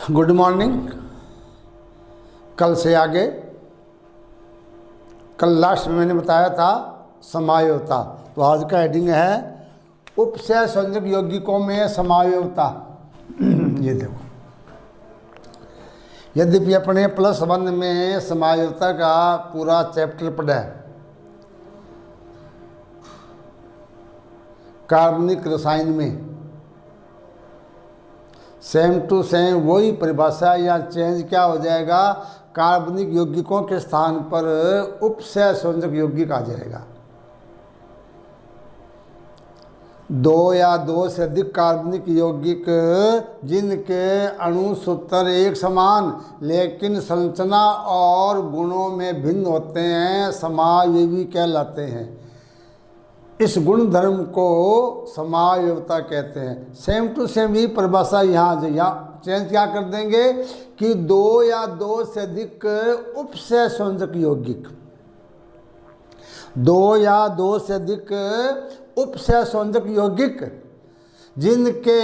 Good morning. कल से आगे, कल लास्ट में मैंने बताया था समायोता, तो आज का हेडिंग है उपसय संयोजक यौगिकों में समायोता। ये देखो, यद्यपि अपने +1 में समायोता का पूरा चैप्टर पढ़ा है, कार्बनिक रसायन में सेम टू सेम वही परिभाषा या चेंज क्या हो जाएगा, कार्बनिक यौगिकों के स्थान पर उपसय संयोजक यौगिक आ जाएगा। 2 या 2 से अधिक कार्बनिक यौगिक जिनके अणु सूत्र एक समान लेकिन संरचना और गुणों में भिन्न होते हैं समावयवी कहलाते हैं। इस गुण धर्म को समावयवता कहते हैं। सेम टू सेम ही परिभाषा यहाँ चेंज क्या कर देंगे कि 2 या 2 से अधिक उपसय संयोजक यौगिक, 2 या 2 से अधिक उपसय संयोजक यौगिक जिनके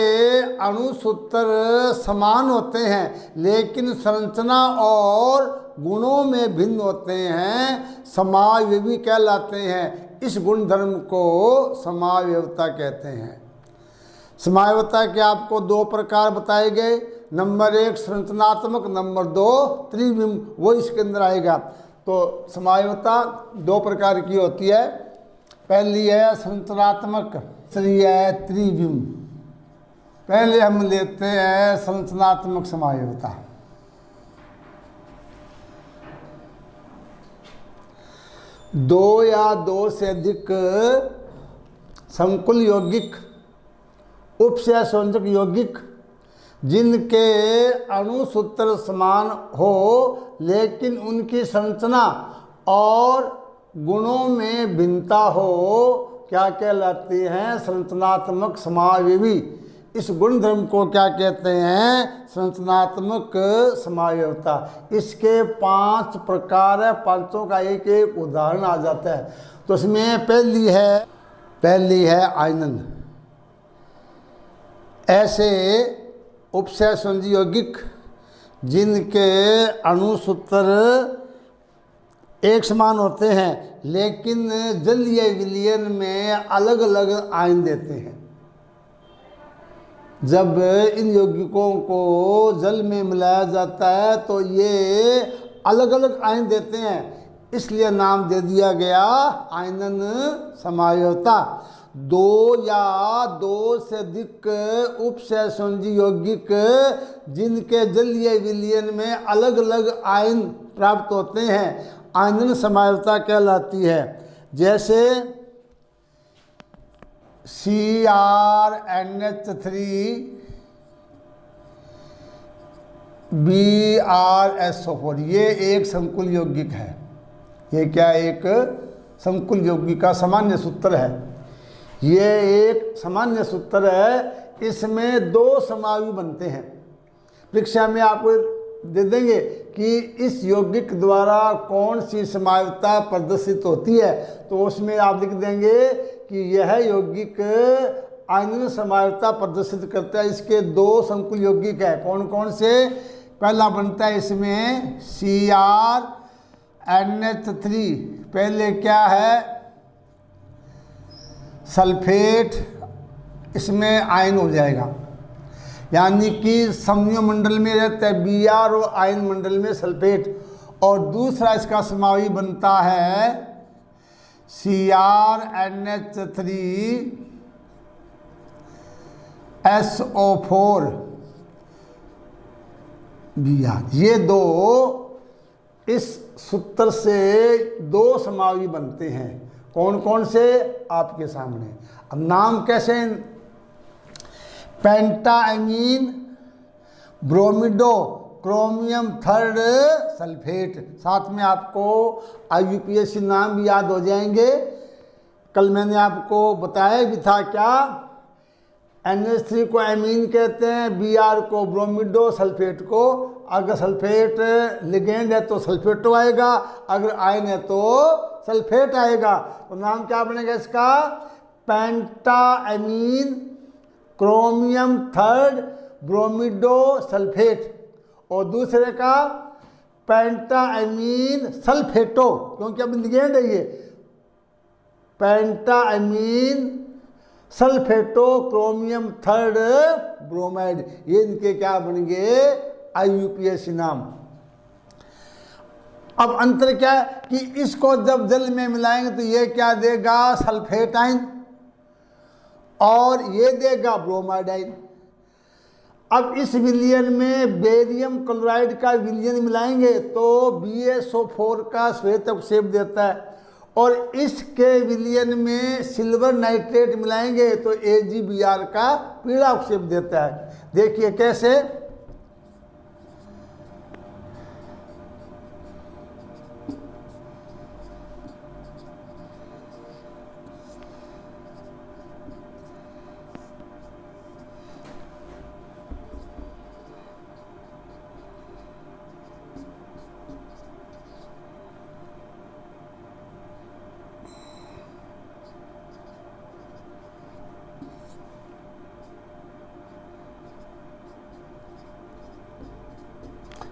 अणु सूत्र समान होते हैं लेकिन संरचना और गुणों में भिन्न होते हैं समावयवी कहलाते हैं। इस गुण धर्म को समावयवता कहते हैं। समावयवता के आपको 2 प्रकार बताए गए, नंबर 1 संरचनात्मक, नंबर 2 त्रिविम, वो इसके अंदर आएगा। तो समावयवता 2 प्रकार की होती है। पहली है संरचनात्मक, दूसरी है त्रिविम। पहले हम लेते हैं संरचनात्मक समावयवता। दो या 2 से अधिक संकुल यौगिक, उपसय संयोजक यौगिक जिनके अणु सूत्र समान हो लेकिन उनकी संरचना और गुणों में भिन्नता हो, क्या कहलाती हैं, संरचनात्मक समावयवी। इस गुण धर्म को क्या कहते हैं, संरचनात्मक समावयवता। इसके 5 प्रकार है, 5 का एक एक उदाहरण आ जाता है। तो इसमें पहली है आयनन। ऐसे उपसय संयोजक यौगिक जिनके अणु सूत्र एक समान होते हैं लेकिन जलीय विलयन में अलग अलग आयन देते हैं। जब इन यौगिकों को जल में मिलाया जाता है तो ये अलग अलग आयन देते हैं, इसलिए नाम दे दिया गया आयनन समावयवता। 2 या 2 से अधिक उपसय संयोजक यौगिक जिनके जलीय विलयन में अलग अलग आयन प्राप्त होते हैं आयनन समावयवता कहलाती है। जैसे CrNH3 BrSO4, ये एक संकुल यौगिक है। ये क्या एक संकुल यौगिक का सामान्य सूत्र है। ये एक सामान्य सूत्र है, इसमें 2 समावयवी बनते हैं। परीक्षा में आपको दे देंगे कि इस यौगिक द्वारा कौन सी समावयवता प्रदर्शित होती है, तो उसमें आप लिख देंगे कि यह यौगिक आयनन समावयवता प्रदर्शित करता है। इसके 2 संकुल यौगिक है। कौन कौन से? पहला बनता है इसमें CrNH3। पहले क्या है, सल्फेट, इसमें आयन हो जाएगा, यानी कि समन्वय मंडल में रहता है Br और आयन मंडल में सल्फेट। और दूसरा इसका समावयवी बनता है CrNH3SO4 Br। ये 2 इस सूत्र से 2 समावयवी बनते हैं। कौन कौन से? आपके सामने। अब नाम कैसे? Pentaammine bromido chromium 3 sulphate. साथ में आपको IUPAC नाम भी याद हो जाएंगे। कल मैंने आपको बताया भी था क्या, NH3 को एमीन कहते हैं, Br को ब्रोमिडो, सल्फेट को। अगर सल्फेट लिगेंड है तो सल्फेटो आएगा, अगर आयन है तो सल्फेट आएगा। तो नाम क्या बनेगा इसका? Pentaammine chromium 3 bromido sulphate. और दूसरे का पेंटाअमीन सल्फेटो, क्योंकि अब लिगेंड है ये, पेंटाअमीन सल्फेटो क्रोमियम थर्ड ब्रोमाइड, ये इनके क्या बन गए, IUPAC नाम। अब अंतर क्या है कि इसको जब जल में मिलाएंगे तो ये क्या देगा, सल्फेट आयन, और ये देगा ब्रोमाइड आयन। अब इस विलयन में बेरियम क्लोराइड का विलयन मिलाएंगे तो BaSO4 का श्वेत अवक्षेप देता है, और इसके विलयन में सिल्वर नाइट्रेट मिलाएंगे तो AgBr का पीला अवक्षेप देता है। देखिए कैसे,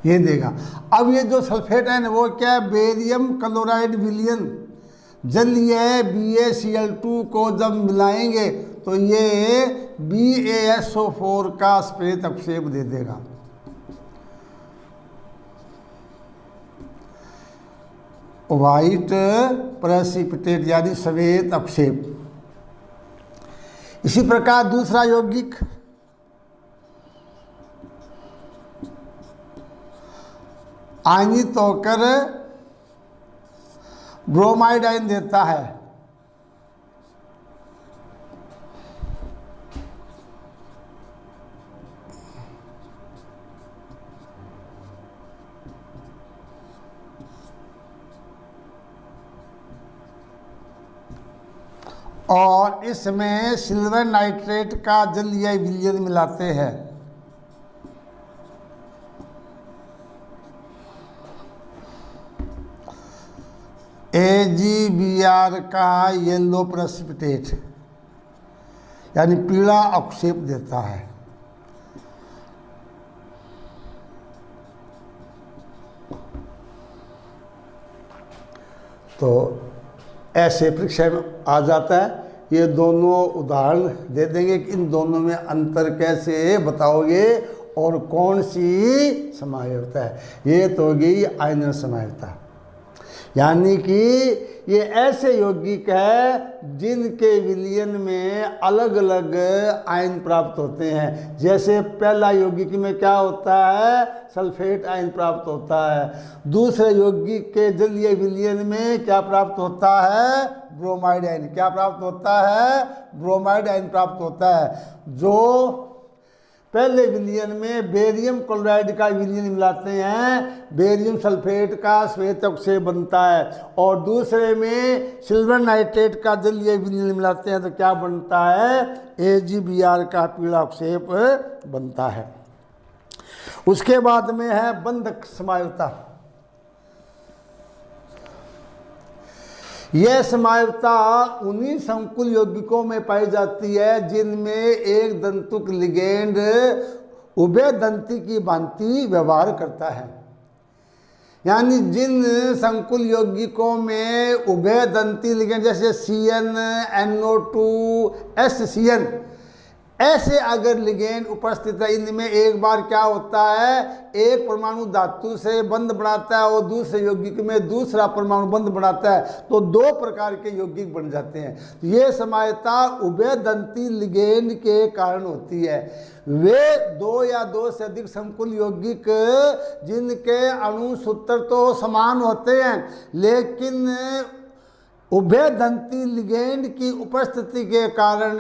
ये देगा। अब ये जो सल्फेट है वो क्या है, बेरियम क्लोराइड विलयन जलीय BaCl2 को जब मिलाएंगे तो ये BaSO4 का श्वेत अवक्षेप दे देगा। वाइट प्रेसिपिटेट यानी श्वेत अवक्षेप। इसी प्रकार दूसरा यौगिक आयनित होकर ब्रोमाइड आयन देता है। और इसमें सिल्वर नाइट्रेट का जलीय विलयन मिलाते हैं। AgBr का येलो प्रेसिपिटेट यानी पीला अवक्षेप देता है। तो ऐसे परीक्षा में आ जाता है। ये दोनों उदाहरण दे देंगे कि इन दोनों में अंतर कैसे बताओगे और कौन सी समायोगिता है। ये तो होगी आयनन समायोगिता, यानी कि ये ऐसे यौगिक है जिनके विलयन में अलग अलग आयन प्राप्त होते हैं। जैसे पहला यौगिक में क्या होता है, सल्फेट आयन प्राप्त होता है। दूसरे यौगिक के जलीय विलयन में क्या प्राप्त होता है, ब्रोमाइड आयन। क्या प्राप्त होता है, ब्रोमाइड आयन प्राप्त होता है। जो पहले विलयन में बेरियम क्लोराइड का विलयन मिलाते हैं, बेरियम सल्फेट का श्वेत अवक्षेप बनता है, और दूसरे में सिल्वर नाइट्रेट का जलीय विलयन मिलाते हैं तो क्या बनता है, AgBr का पीला अवक्षेप बनता है। उसके बाद में है बंधक समायोगिता। यह समायोगिता उन्हीं संकुल यौगिकों में पाई जाती है जिनमें एक दंतुक लिगेंड उभय दंती की भांति व्यवहार करता है। यानी जिन संकुल यौगिकों में उभय दंती लिगेंड जैसे CN, NO2, SCN ऐसे अगर लिगेंड उपस्थित है, इनमें एक बार क्या होता है, एक परमाणु धातु से बंध बनाता है और दूसरे यौगिक में दूसरा परमाणु बंध बनाता है, तो दो प्रकार के यौगिक बन जाते हैं। ये समायता उभय दंती लिगेंड के कारण होती है। वे दो या दो से अधिक संकुल यौगिक जिनके अणु सूत्र तो समान होते हैं लेकिन उभय दंती लिगेंड की उपस्थिति के कारण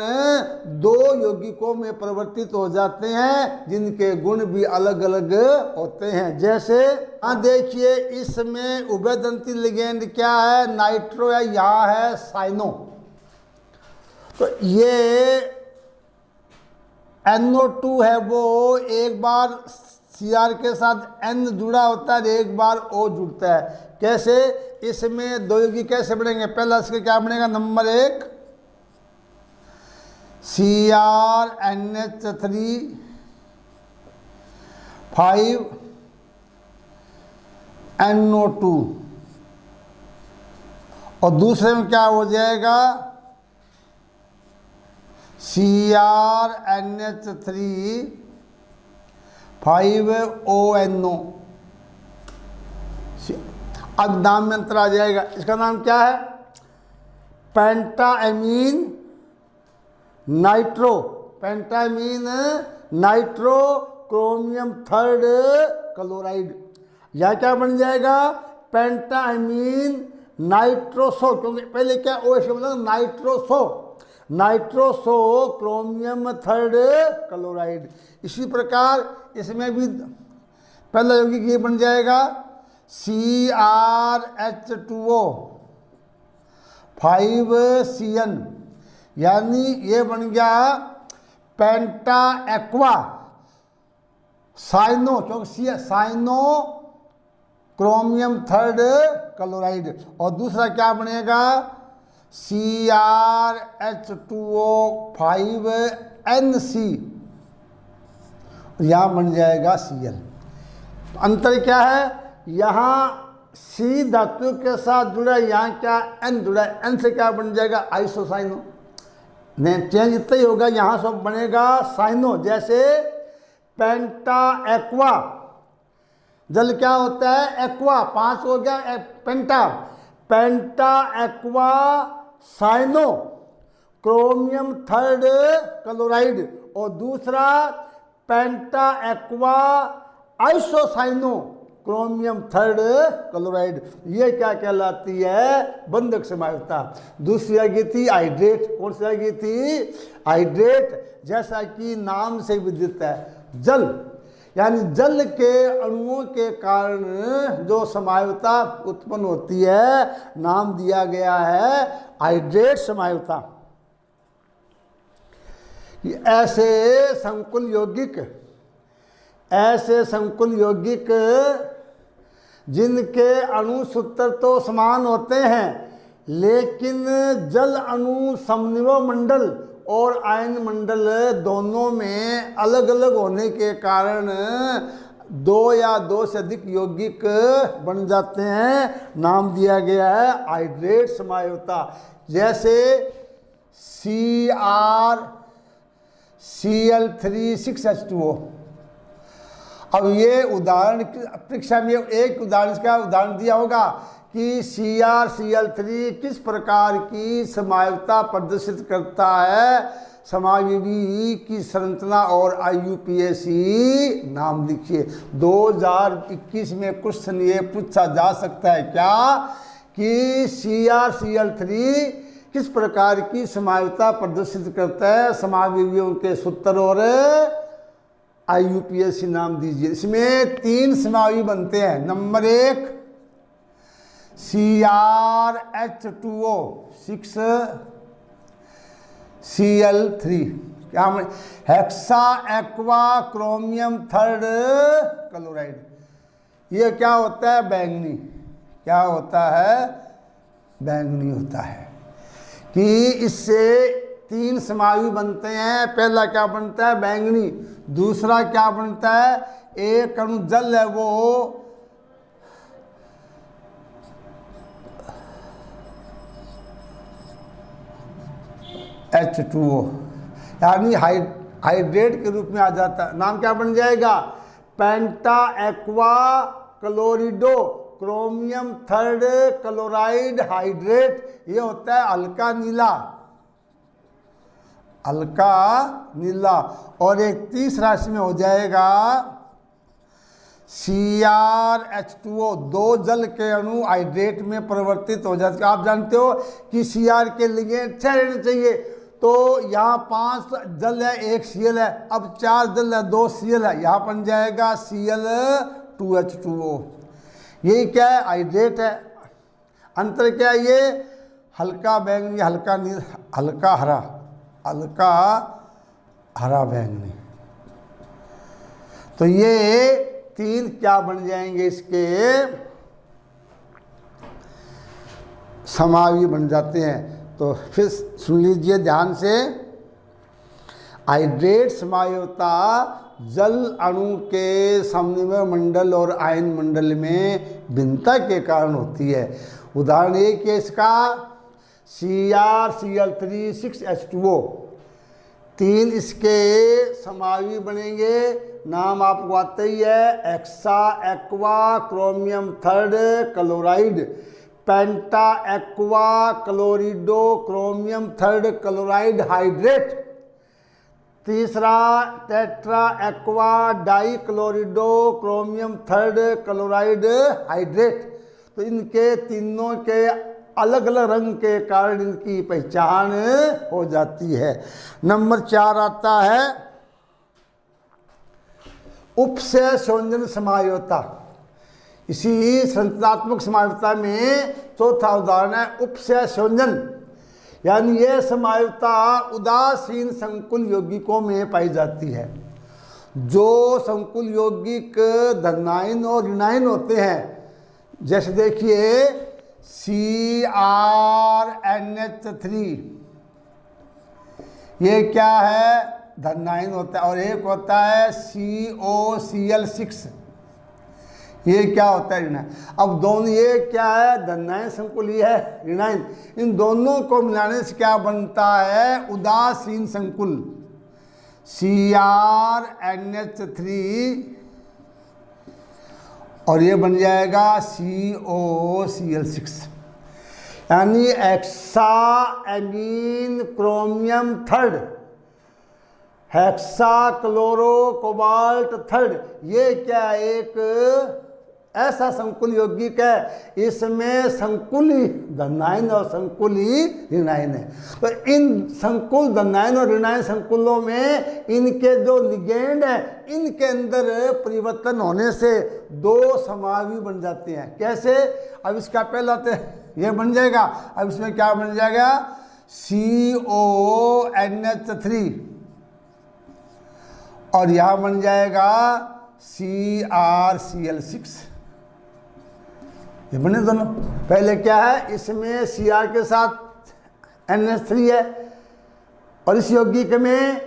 दो यौगिकों में परिवर्तित हो जाते हैं जिनके गुण भी अलग अलग होते हैं। जैसे हाँ देखिए, इसमें उभय दंती लिगेंड क्या है, नाइट्रो है, यहाँ है साइनो। तो ये NO2 है, वो एक बार Cr के साथ N जुड़ा होता है, एक बार O जुड़ता है। कैसे, इसमें दो यौगिक कैसे बनेंगे, पहला इसके क्या बनेगा, नंबर 1 CrNH3 5 NO2 और दूसरे में क्या हो जाएगा CrNH3 5ONO। अब नाम में अंतर आ जाएगा। इसका नाम क्या है? पेंटाएमीन नाइट्रो, पेंटाएमीन नाइट्रो क्रोमियम 3 क्लोराइड। यह क्या बन जाएगा? पेंटाएमीन नाइट्रोसो, क्योंकि पहले क्या ओ से मतलब नाइट्रोसो, नाइट्रोसो क्रोमियम 3 क्लोराइड। इसी प्रकार इसमें भी पहला यौगिक ये बन जाएगा CrH2O 5CN, यानी ये बन गया पेंटा एक्वा साइनो, क्योंकि साइनो क्रोमियम 3 क्लोराइड। और दूसरा क्या बनेगा CrH2O 5NC, यहाँ बन जाएगा Cl। अंतर क्या है? यहाँ C धातु के साथ जुड़ा, यहाँ क्या N जुड़ा, N से क्या बन जाएगा आइसोसाइनो। नहीं, चेंज इतना ही होगा, यहाँ सब बनेगा साइनो। जैसे पेंटा एक्वा, जल क्या होता है? एक्वा, 5 हो गया पेंटा, पेंटा एक्वा साइनो क्रोमियम 3 क्लोराइड। और दूसरा पेंटा एक्वा आइसोसाइनो क्रोमियम 3 क्लोराइड। ये क्या कहलाती है? बंधक समायुक्ता। दूसरी आ गई थी हाइड्रेट। कौन सी आ गई थी? हाइड्रेट। जैसा कि नाम से विदित है, जल, यानी जल के अणुओं के कारण जो समायुक्ता उत्पन्न होती है, नाम दिया गया है हाइड्रेट समायुक्ता। ऐसे संकुल यौगिक जिनके अणु सूत्र तो समान होते हैं, लेकिन जल अणु समन्वय मंडल और आयन मंडल दोनों में अलग अलग होने के कारण 2 या 2 से अधिक यौगिक बन जाते हैं। नाम दिया गया है हाइड्रेट समायुक्ता। जैसे CrCl3 अब ये उदाहरण परीक्षा में एक उदाहरण, इसका उदाहरण दिया होगा कि CrCl3 किस प्रकार की समायुक्ता प्रदर्शित करता है, समाविवी की संरचना और IUPAC नाम लिखिए। 2021 में क्वेश्चन ये पूछा जा सकता है क्या कि CrCl3 किस प्रकार की समायुक्ता प्रदर्शित करता है, समाविवियों के सूत्र और IUPAC नाम दीजिए। इसमें 3 समावयवी बनते हैं। नंबर 1 CrH2O 6Cl3, क्या हेक्सा एक्वा क्रोमियम 3 क्लोराइड। ये क्या होता है? बैंगनी। क्या होता है? बैंगनी होता है। कि इससे 3 समावयवी बनते हैं। पहला क्या बनता है? बैंगनी। दूसरा क्या बनता है? एक अणु जल है वो H2O, यानी हाइड्रेट के रूप में आ जाता है। नाम क्या बन जाएगा? पेंटा aqua chlorido chromium 3 chloride hydrate. ये होता है हल्का नीला, हल्का नीला। और एक तीसरा इसमें हो जाएगा CrH2O। 2 जल के अणु हाइड्रेट में परिवर्तित हो जाते हैं। आप जानते हो कि Cr के लिए 6 रहने चाहिए, तो यहाँ 5 जल है, 1 Cl है। अब 4 जल है, 2 Cl है, यहाँ बन जाएगा Cl2H2O। यही क्या है? हाइड्रेट है। अंतर क्या है? ये हल्का बैंगनी, हल्का नील, हल्का हरा, हल्का हरा बैंगनी। तो ये 3 क्या बन जाएंगे? इसके समावयवी बन जाते हैं। तो फिर सुन लीजिए ध्यान से। हाइड्रेट समायुक्ता जल अणु के समन्वय मंडल और आयन मंडल में भिन्नता के कारण होती है। उदाहरण एक है इसका CrCl3 6H2O, 3 इसके समावी बनेंगे, नाम आपको आता ही है, hexa aqua chromium third chloride, penta aqua chlorido chromium third chloride hydrate, तीसरा tetra aqua di chlorido chromium third chloride hydrate. तो इनके तीनों के अलग अलग रंग के कारण इनकी पहचान हो जाती है। नंबर 4 आता है उपसय संयोजन समायोजकता। इसी संरचनात्मक समायोजकता में चौथा उदाहरण है उपसय संयोजन, यानी यह समायोजकता उदासीन संकुल यौगिकों में पाई जाती है। जो संकुल यौगिक धनायन और ऋणायन होते हैं, जैसे देखिए CrNH3, ये क्या है, धनायन होता है, और एक होता है COCl6, ये क्या होता है, ऋणायन। अब दोनों, ये क्या है, धनायन संकुल, ये है ऋणायन। इन दोनों को मिलाने से क्या बनता है, उदासीन संकुल CrNH3, और ये बन जाएगा COCl6, यानी hexammine chromium third hexachloro cobalt third. ये क्या, एक ऐसा संकुल यौगिक है, इसमें संकुली धनायन और संकुली ऋणायन है। तो इन संकुल धनायन और ऋणायन संकुलों में इनके जो लिगेंड है, इनके अंदर परिवर्तन होने से 2 समावी बन जाते हैं। कैसे, अब इसका पहला तो ये बन जाएगा, अब इसमें क्या बन जाएगा, CONH3, और यहां बन जाएगा CrCl6। ये बने दोनों। पहले क्या है, इसमें Cr के साथ NH3 है, और इस यौगिक में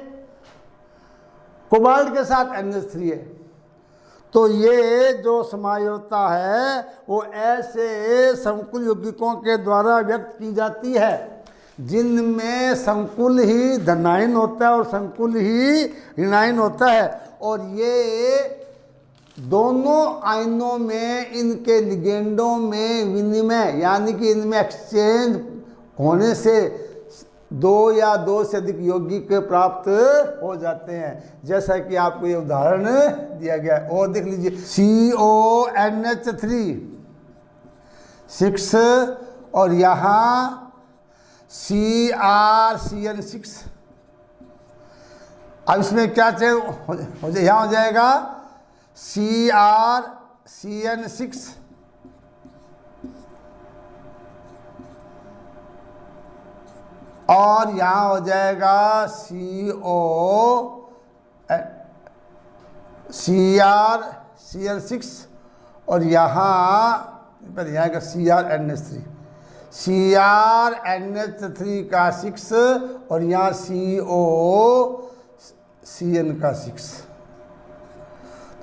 कोबाल्ट के साथ NH3 है। तो ये जो समायोजकता है वो ऐसे संकुल यौगिकों के द्वारा व्यक्त की जाती है जिनमें संकुल ही धनायन होता है और संकुल ही ऋणायन होता है, और ये दोनों आयनों में इनके लिगेंडों में विनिमय, यानी कि इनमें एक्सचेंज होने से 2 या 2 से अधिक यौगिक प्राप्त हो जाते हैं। जैसा कि आपको ये उदाहरण दिया गया है, और देख लीजिए CONH3 6, और यहाँ CrCl6। अब इसमें क्या चाहिए हो जाए, यहाँ हो जाएगा CrCN6, और यहाँ हो जाएगा CrCl6, और यहाँ पर आएगा CrNH3, CrNH3 का 6, और यहाँ COCN का 6।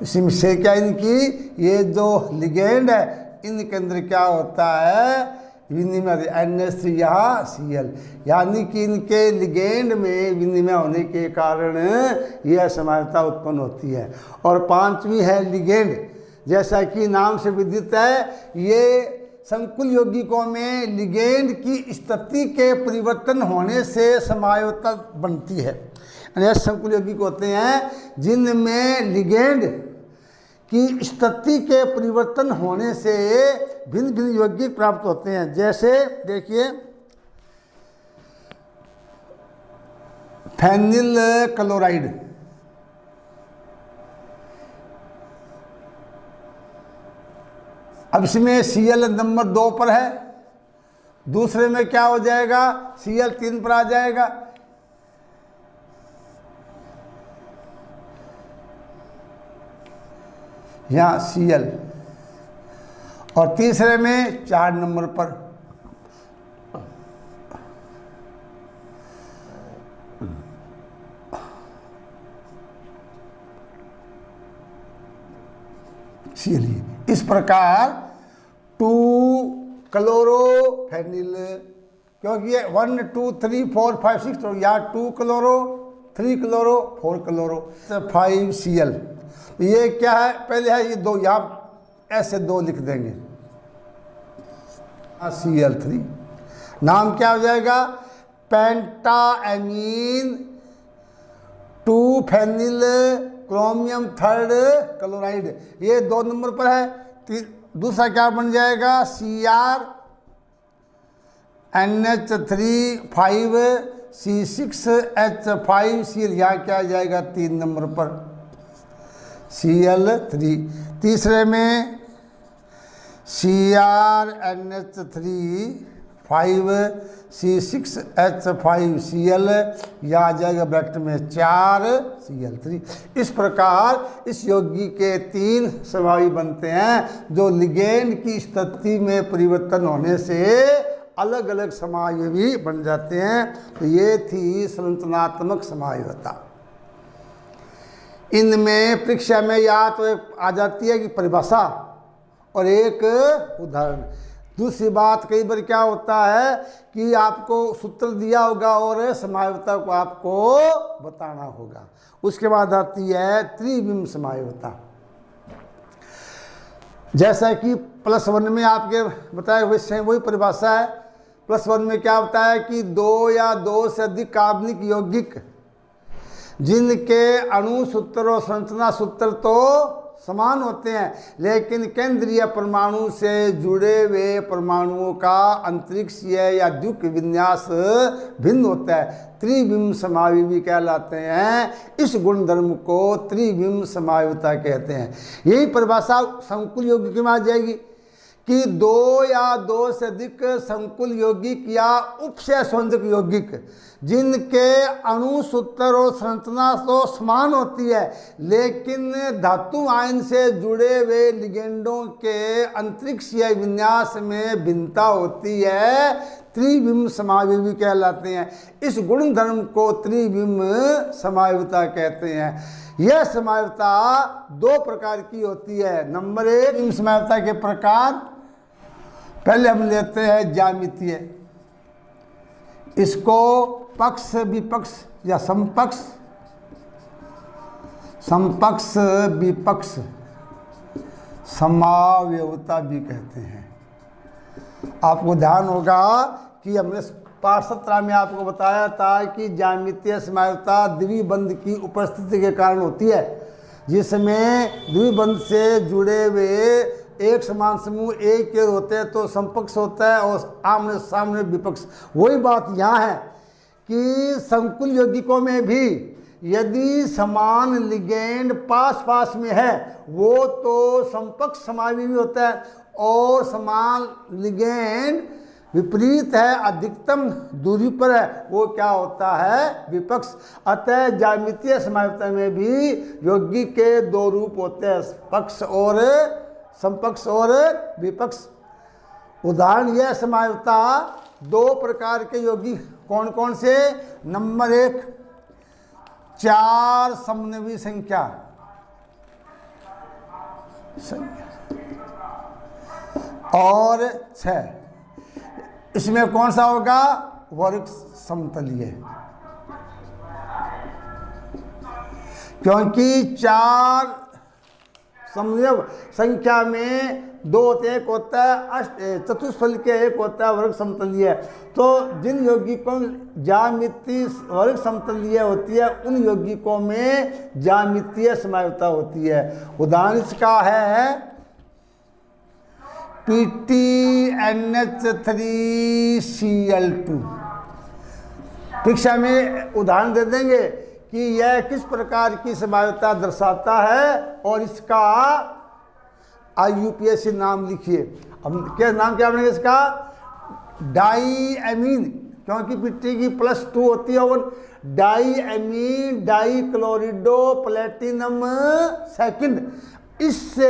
इसी से क्या, इनकी ये जो लिगेंड है, इनके अंदर क्या होता है, विनिमय, NH3 यहाँ Cl, यानी कि इनके लिगेंड में विनिमय होने के कारण यह समायोजकता उत्पन्न होती है। और 5वीं है लिगेंड। जैसा कि नाम से विदित है, ये संकुल यौगिकों में लिगेंड की स्थिति के परिवर्तन होने से समायोजकता बनती है। ऐसे संकुल यौगिक होते हैं जिनमें लिगेंड की स्थिति के परिवर्तन होने से भिन्न भिन्न यौगिक प्राप्त होते हैं। जैसे देखिए फेनिल क्लोराइड, अब इसमें Cl नंबर 2 पर है, दूसरे में क्या हो जाएगा, Cl 3 पर आ जाएगा। यहाँ Cl, और तीसरे में 4 नंबर पर। Cl। इस प्रकार 2 क्लोरोफेनिल, क्योंकि ये 1 2 3 4 5 6 तो यहाँ 2 क्लोरो 3 क्लोरो 4 क्लोरो 5 Cl। ये क्या है, पहले है ये 2, यहाँ ऐसे 2 लिख देंगे Cl3। नाम क्या हो जाएगा, पेंटाएमीन 2 फेनिल क्रोमियम 3 क्लोराइड। ये 2 नंबर पर है। दूसरा क्या बन जाएगा, CrNH3 5 C6H5 Cl। यहाँ क्या आ जाएगा 3 नंबर पर Cl3। तीसरे में CrNH3 5 C6H5 Cl, या आ जाएगा ब्रैकेट में 4 Cl3। इस प्रकार इस यौगिक के 3 समवायी बनते हैं जो लिगेंड की स्थिति में परिवर्तन होने से अलग अलग समवायी बन जाते हैं। तो ये थी संरचनात्मक समवायिता। इनमें परीक्षा में या तो एक आ जाती है कि परिभाषा और एक उदाहरण। दूसरी बात, कई बार क्या होता है कि आपको सूत्र दिया होगा और समवायिता को आपको बताना होगा। उसके बाद आती है त्रिविम समवायिता। जैसा कि +1 में आपके बताए हुए से वही परिभाषा है। +1 में क्या होता है कि 2 या 2 से अधिक कार्बनिक यौगिक जिनके अणु सूत्र और संरचना सूत्र तो समान होते हैं, लेकिन केंद्रीय परमाणु से जुड़े हुए परमाणुओं का अंतरिक्षीय या द्विक विन्यास भिन्न होता है, त्रिविम समवायी कहलाते हैं। इस गुणधर्म को त्रिविम समवायिता कहते हैं। यही परिभाषा संकुल यौगिक में आ जाएगी कि 2 या 2 से अधिक संकुल यौगिक या उपसय संयोजक यौगिक जिनके अणु सूत्र और संरचना तो समान होती है, लेकिन धातु आयन से जुड़े हुए लिगेंडों के अंतरिक्षीय विन्यास में भिन्नता होती है, त्रिविम समवायी कहलाते हैं। इस गुणधर्म को त्रिविम समवायिता कहते हैं। यह समवायिता 2 प्रकार की होती है। नंबर 1, इन समवायिता के प्रकार। पहले हम लेते हैं ज्यामितीय। इसको पक्ष विपक्ष या समपक्ष विपक्ष समवायिता भी कहते हैं। आपको ध्यान होगा कि हमने पाठ 17 में आपको बताया था कि ज्यामितीय समवायिता द्विबंध की उपस्थिति के कारण होती है, जिसमें द्विबंध से जुड़े हुए एक समान समूह एक के होते हैं तो समपक्ष होता है और आमने सामने विपक्ष। वही बात यहाँ है कि संकुल यौगिकों में भी यदि समान लिगेंड पास पास में है वो तो समपक्ष समवायी भी होता है, और समान लिगेंड विपरीत है, अधिकतम दूरी पर है, वो क्या होता है, विपक्ष। अतः ज्यामितीय समवायिता में भी यौगिक के 2 रूप होते हैं, पक्ष और समपक्ष और विपक्ष। उदाहरण यह समवायिता 2 प्रकार के यौगिक कौन कौन से। नंबर 1, 4 समन्वयी संख्या और 6। इसमें कौन सा होगा, वर्ग समतलीय, क्योंकि 4 समन्वय संख्या में 2 होते हैं, एक होता है चतुष्फल के, एक होता है वर्ग समतलीय। तो जिन यौगिकों में ज्यामितीय वर्ग समतलीय होती है उन यौगिकों में ज्यामितीय समवायिता होती है। उदाहरण इसका है PTNH3Cl2। परीक्षा में उदाहरण दे देंगे कि यह किस प्रकार की समवायिता दर्शाता है और इसका IUPAC नाम लिखिए। अब क्या नाम क्या बनेगा इसका, डाईएमीन, क्योंकि पिट्टी की +2 होती है और डाईएमीन डाईक्लोरिडो प्लेटिनम सेकंड। इससे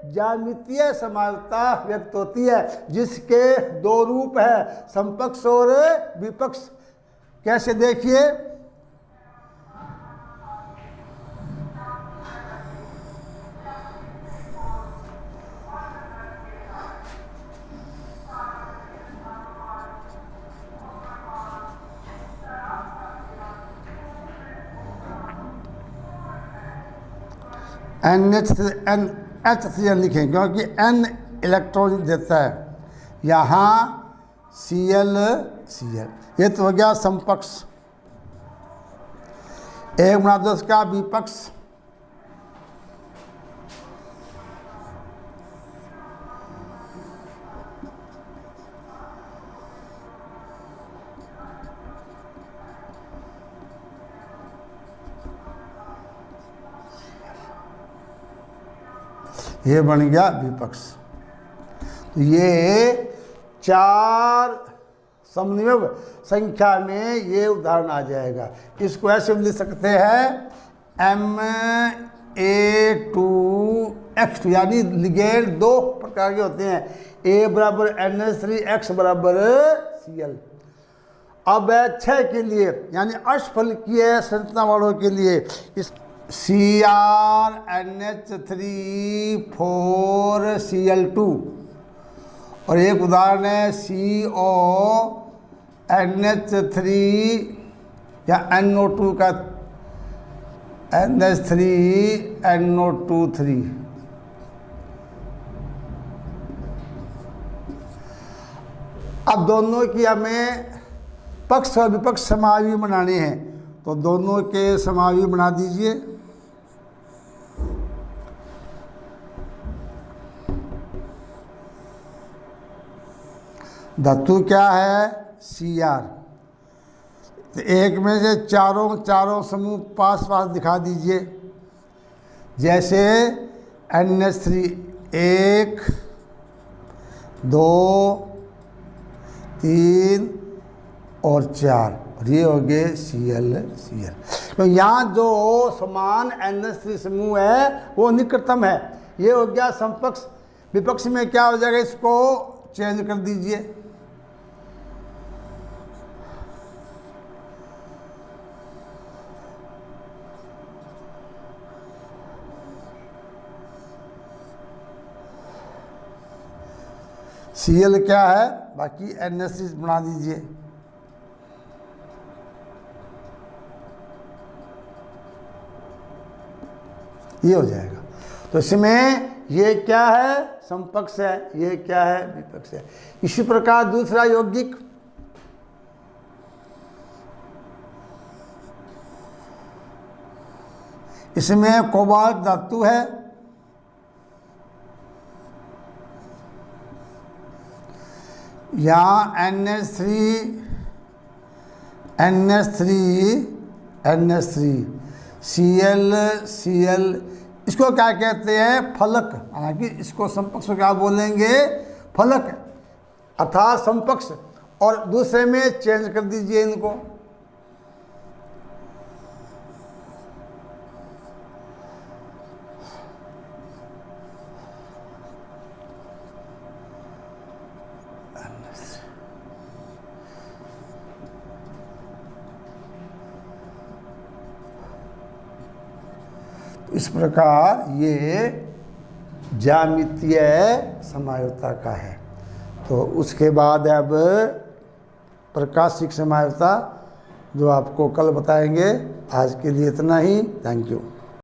ज्यामितीय समवायिता व्यक्त होती है जिसके 2 रूप है, समपक्ष और विपक्ष। कैसे देखिए, NH3 लिखें क्योंकि N इलेक्ट्रॉन देता है, यहाँ Cl ये तो हो गया समपक्ष। एक बना दो इसका विपक्ष, ये बन गया विपक्ष। तो ये 4 समन्वय संख्या में ये उदाहरण आ जाएगा। इसको ऐसे लिख सकते हैं Ma2X2, यानी लिगेंड 2 प्रकार के होते हैं, A बराबर NH3, X बराबर Cl। अब 6 के लिए यानी अष्टफलकीय संरचना वालों के लिए इस CrNH3 4Cl2 और एक उदाहरण है CONH3 या NO2 का NH3NO2 3। अब दोनों की हमें पक्ष और विपक्ष समावि बनाने हैं, तो दोनों के समावि बना दीजिए। धातु क्या है? Cr। तो एक में से चारों समूह पास दिखा दीजिए, जैसे NH3 1 2 3 और 4, और ये हो गए Cl। तो यहाँ जो समान NH3 समूह है वो निकटतम है, ये हो गया समपक्ष। विपक्ष में क्या हो जाएगा, इसको चेंज कर दीजिए। Cl क्या है, बाकी NH3 बना दीजिए। ये हो जाएगा। तो इसमें ये क्या है, समपक्ष है, ये क्या है, विपक्ष है। इसी प्रकार दूसरा यौगिक, इसमें कोबाल्ट धातु है, यहाँ NH3 Cl, इसको क्या कहते हैं, फलक। हालांकि इसको समपक्ष को क्या बोलेंगे, फलक, अर्थात समपक्ष। और दूसरे में चेंज कर दीजिए इनको। इस प्रकार ये ज्यामितीय समायुक्ता का है। तो उसके बाद अब प्रकाशिक समायुक्ता जो आपको कल बताएंगे। आज के लिए इतना ही। Thank you.